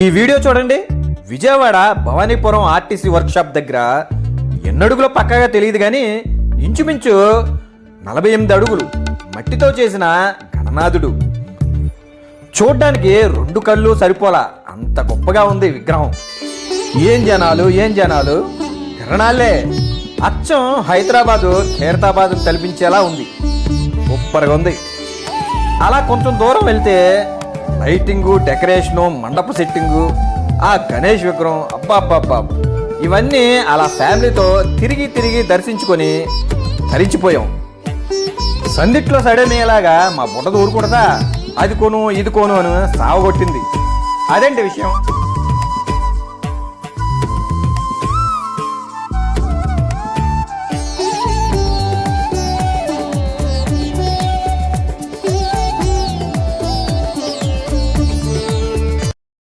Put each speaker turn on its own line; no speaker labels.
ఈ వీడియో చూడండి. Vijayawada Bhavanipuram RTC workshop దగ్గర ఎన్నడుగులో పక్కాగా తెలియదు కానీ ఇంచుమించు 48 అడుగులు మట్టితో చేసిన గణనాథుడు. చూడ్డానికి 2 కళ్ళు సరిపోలా, అంత గొప్పగా ఉంది విగ్రహం. ఏం జనాలు తిరణాలే. అచ్చం హైదరాబాదు ఖైరతాబాద్ తలపించేలా ఉంది. సూపర్గా ఉంది. అలా కొంచెం దూరం వెళ్తే లైటింగు, డెకరేషను, మండప సెట్టింగు, ఆ గణేష్ విగ్రహం, అబ్బా ఇవన్నీ అలా ఫ్యామిలీతో తిరిగి దర్శించుకొని తరించిపోయాం. సందిట్లో సడనేలాగా మా బుడ్డ ఊరుకూడదా, అది కొను ఇది కొను అని సావగొట్టింది. అదేంటి విషయం.